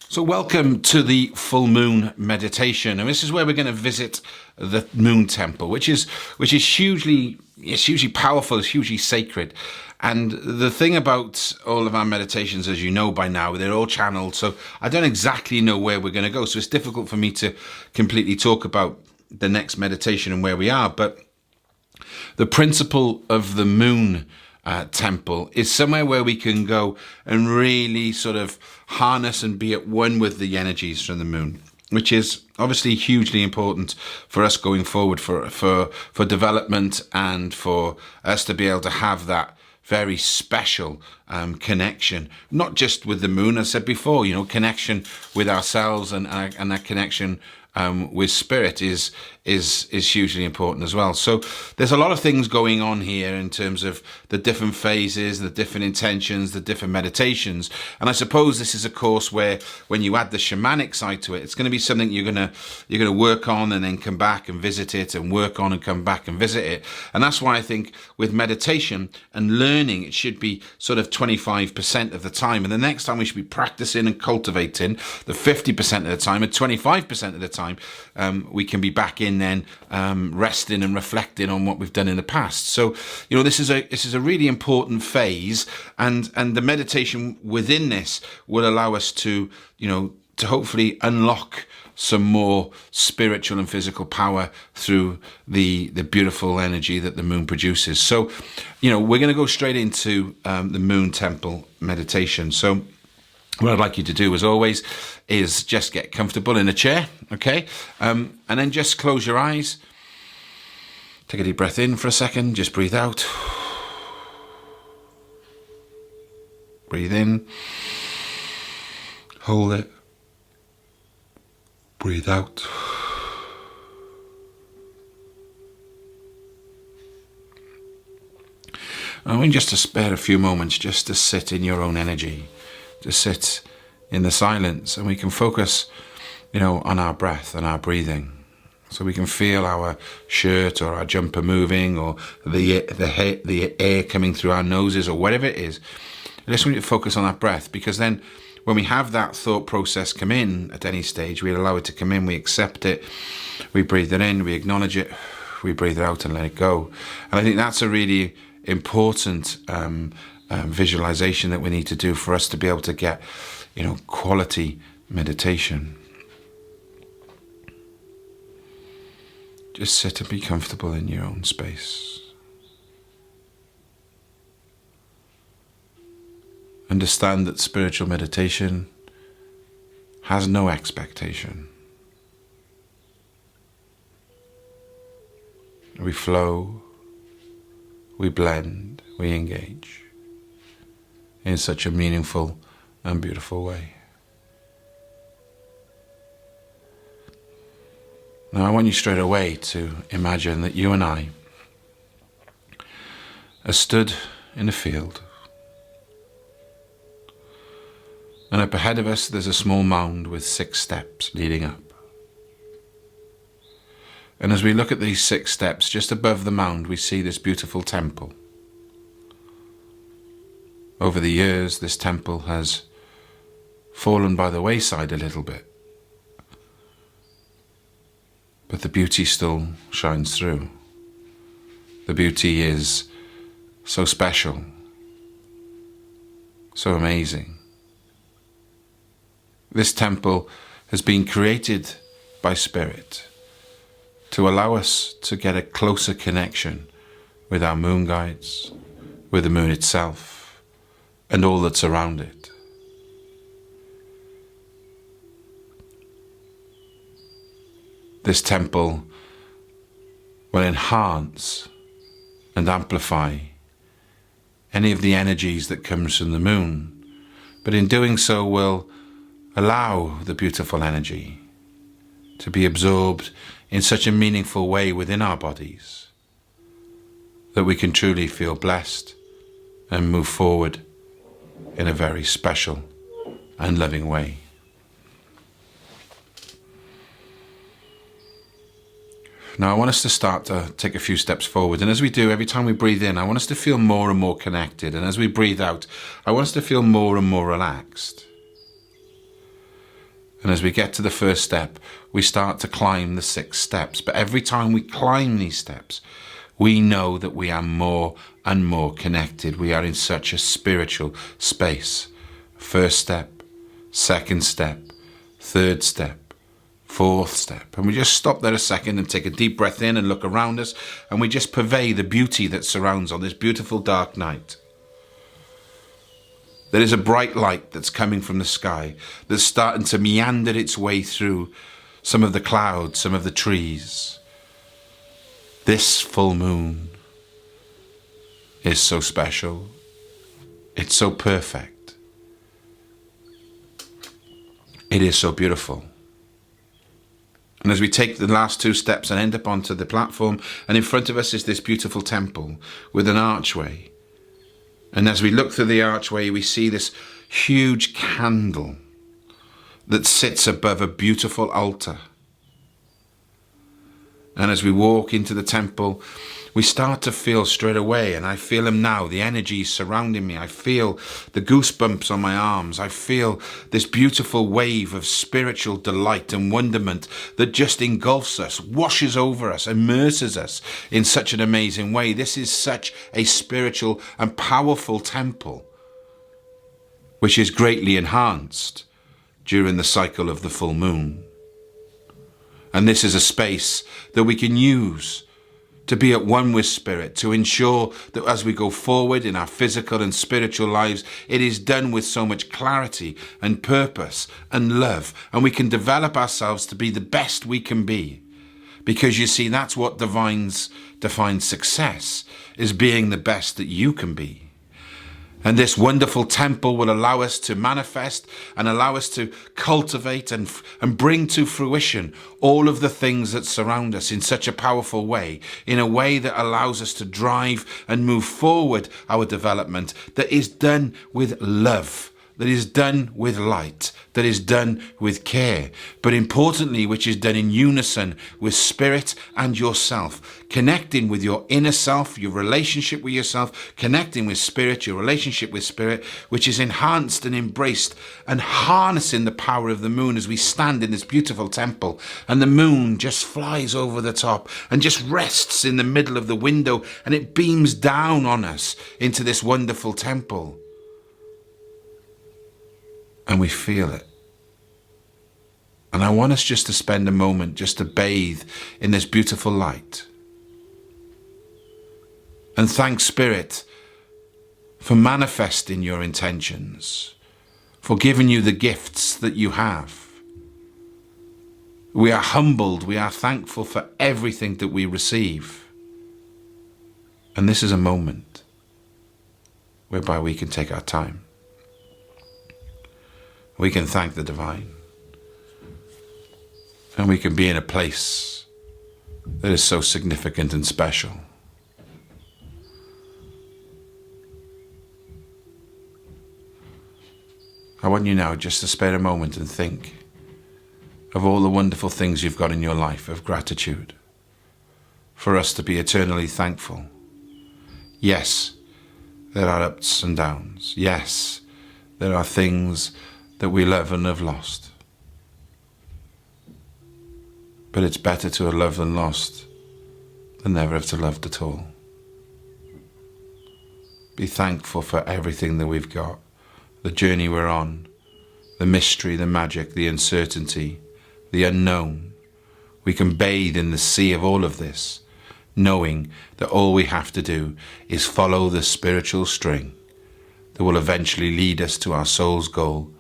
So welcome to the full moon meditation, and this is where we're going to visit the moon temple, which is hugely powerful, it's hugely sacred. And the thing about all of our meditations, as you know by now, they're all channeled. So I don't exactly know where we're going to go. So it's difficult for me to completely talk about the next meditation and where we are. But the principle of the moon temple is somewhere where we can go and really sort of harness and be at one with the energies from the moon, which is obviously hugely important for us going forward for development and for us to be able to have that very special connection, not just with the moon, as I said before, connection with ourselves and that connection with spirit is hugely important as well. So there's a lot of things going on here in terms of the different phases, the different intentions, the different meditations. And I suppose this is a course where when you add the shamanic side to it, it's going to be something you're going to work on and then come back and visit it, and work on and come back and visit it. And that's why I think with meditation and learning, it should be sort of 25% of the time. And the next time we should be practicing and cultivating the 50% of the time, and 25% of the time we can be back in then resting and reflecting on what we've done in the past. So this is a really important phase, and the meditation within this will allow us to hopefully unlock some more spiritual and physical power through the beautiful energy that the moon produces. So we're going to go straight into the moon temple meditation. So what I'd like you to do, as always, is just get comfortable in a chair, okay? And then just close your eyes. Take a deep breath in for a second. Just breathe out. Breathe in. Hold it. Breathe out. I want you just to spare a few moments just to sit in your own energy. To sit in the silence, and we can focus, on our breath and our breathing. So we can feel our shirt or our jumper moving, or the air coming through our noses, or whatever it is. I just want you to focus on that breath, because then when we have that thought process come in at any stage, we allow it to come in, we accept it, we breathe it in, we acknowledge it, we breathe it out and let it go. And I think that's a really important visualization that we need to do for us to be able to get, quality meditation. Just sit and be comfortable in your own space. Understand that spiritual meditation has no expectation. We flow, we blend, we engage in such a meaningful and beautiful way. Now I want you straight away to imagine that you and I are stood in a field, and up ahead of us there's a small mound with 6 steps leading up. And as we look at these 6 steps, just above the mound we see this beautiful temple. Over the years, this temple has fallen by the wayside a little bit, but the beauty still shines through. The beauty is so special, so amazing. This temple has been created by Spirit to allow us to get a closer connection with our moon guides, with the moon itself, and all that's around it. This temple will enhance and amplify any of the energies that comes from the moon, but in doing so will allow the beautiful energy to be absorbed in such a meaningful way within our bodies that we can truly feel blessed and move forward in a very special and loving way. Now I want us to start to take a few steps forward, and as we do, every time we breathe in, I want us to feel more and more connected, and as we breathe out, I want us to feel more and more relaxed. And as we get to the first step, we start to climb the 6 steps. But every time we climb these steps, we know that we are more and more connected. We are in such a spiritual space. First step, second step, third step, fourth step. And we just stop there a second and take a deep breath in and look around us. And we just purvey the beauty that surrounds on this beautiful dark night. There is a bright light that's coming from the sky that's starting to meander its way through some of the clouds, some of the trees. This full moon is so special. It's so perfect. It is so beautiful. And as we take the last 2 steps and end up onto the platform, and in front of us is this beautiful temple with an archway. And as we look through the archway, we see this huge candle that sits above a beautiful altar. And as we walk into the temple, we start to feel straight away, and I feel them now, the energy surrounding me. I feel the goosebumps on my arms. I feel this beautiful wave of spiritual delight and wonderment that just engulfs us, washes over us, immerses us in such an amazing way. This is such a spiritual and powerful temple, which is greatly enhanced during the cycle of the full moon. And this is a space that we can use to be at one with spirit, to ensure that as we go forward in our physical and spiritual lives, it is done with so much clarity and purpose and love, and we can develop ourselves to be the best we can be. Because you see, that's what defines success, is being the best that you can be. And this wonderful temple will allow us to manifest and allow us to cultivate and bring to fruition all of the things that surround us in such a powerful way, in a way that allows us to drive and move forward our development that is done with love, that is done with light, that is done with care, but importantly, which is done in unison with spirit and yourself, connecting with your inner self, your relationship with yourself, connecting with spirit, your relationship with spirit, which is enhanced and embraced and harnessing the power of the moon as we stand in this beautiful temple, and the moon just flies over the top and just rests in the middle of the window, and it beams down on us into this wonderful temple. And we feel it. And I want us just to spend a moment just to bathe in this beautiful light. And thank Spirit for manifesting your intentions, for giving you the gifts that you have. We are humbled, we are thankful for everything that we receive. And this is a moment whereby we can take our time. We can thank the divine, and we can be in a place that is so significant and special. I want you now just to spare a moment and think of all the wonderful things you've got in your life of gratitude, for us to be eternally thankful. Yes, there are ups and downs. Yes, there are things that we love and have lost. But it's better to have loved and lost than never have to loved at all. Be thankful for everything that we've got, the journey we're on, the mystery, the magic, the uncertainty, the unknown. We can bathe in the sea of all of this, knowing that all we have to do is follow the spiritual string that will eventually lead us to our soul's goal,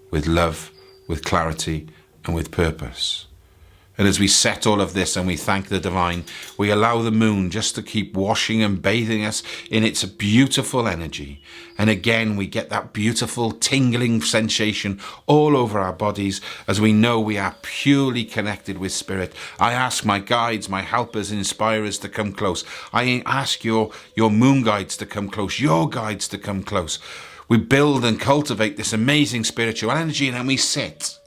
with love, with clarity, and with purpose. And as we set all of this and we thank the divine, we allow the moon just to keep washing and bathing us in its beautiful energy. And again, we get that beautiful tingling sensation all over our bodies as we know we are purely connected with spirit. I ask my guides, my helpers and inspirers to come close. I ask your moon guides to come close, your guides to come close. We build and cultivate this amazing spiritual energy, and then we sit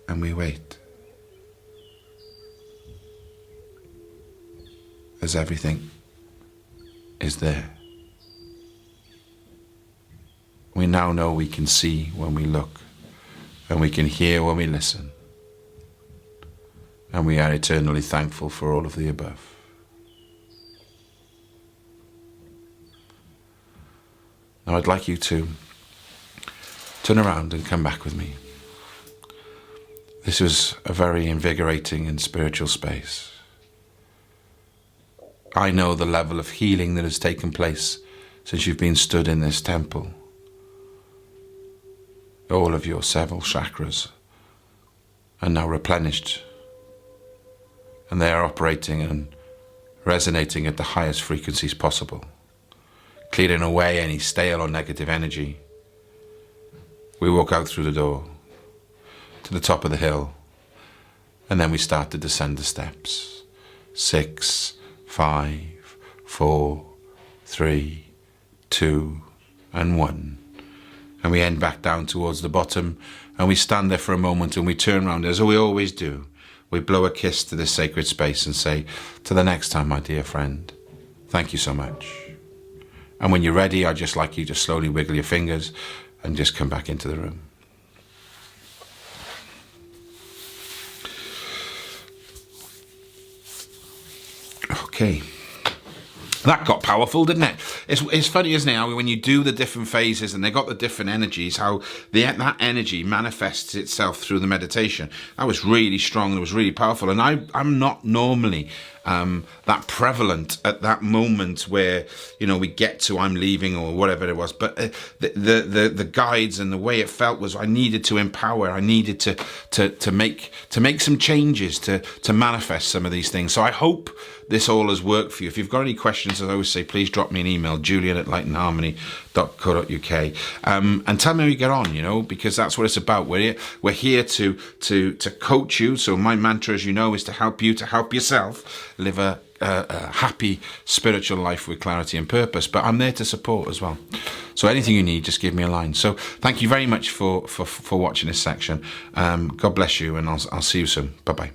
and we wait as everything is there. We now know we can see when we look, and we can hear when we listen. And we are eternally thankful for all of the above. Now I'd like you to turn around and come back with me. This was a very invigorating and spiritual space. I know the level of healing that has taken place since you've been stood in this temple. All of your several chakras are now replenished, and they are operating and resonating at the highest frequencies possible, clearing away any stale or negative energy. We walk out through the door to the top of the hill, and then we start to descend the steps. 6, 5, 4, 3, 2, and 1. And we end back down towards the bottom, and we stand there for a moment, and we turn around as we always do. We blow a kiss to this sacred space and say, "To the next time, my dear friend, thank you so much." And when you're ready, I'd just like you to slowly wiggle your fingers and just come back into the room. Okay. That got powerful, didn't it? It's funny, isn't it, how when you do the different phases and they got the different energies, how that energy manifests itself through the meditation. That was really strong and it was really powerful. And I'm not normally that prevalent at that moment where, you know, we get to I'm leaving or whatever it was. But the guides and the way it felt was I needed to empower. I needed to make some changes to manifest some of these things. So I hope this all has worked for you. If you've got any questions, as I always say, please drop me an email, julian@lightandharmony.co.uk, and tell me how you get on, you know, because that's what it's about. We're here to coach you. So my mantra, as you know, is to help you to help yourself live a happy spiritual life with clarity and purpose. But I'm there to support as well. So anything you need, just give me a line. So thank you very much for watching this section. God bless you, and I'll see you soon. Bye-bye.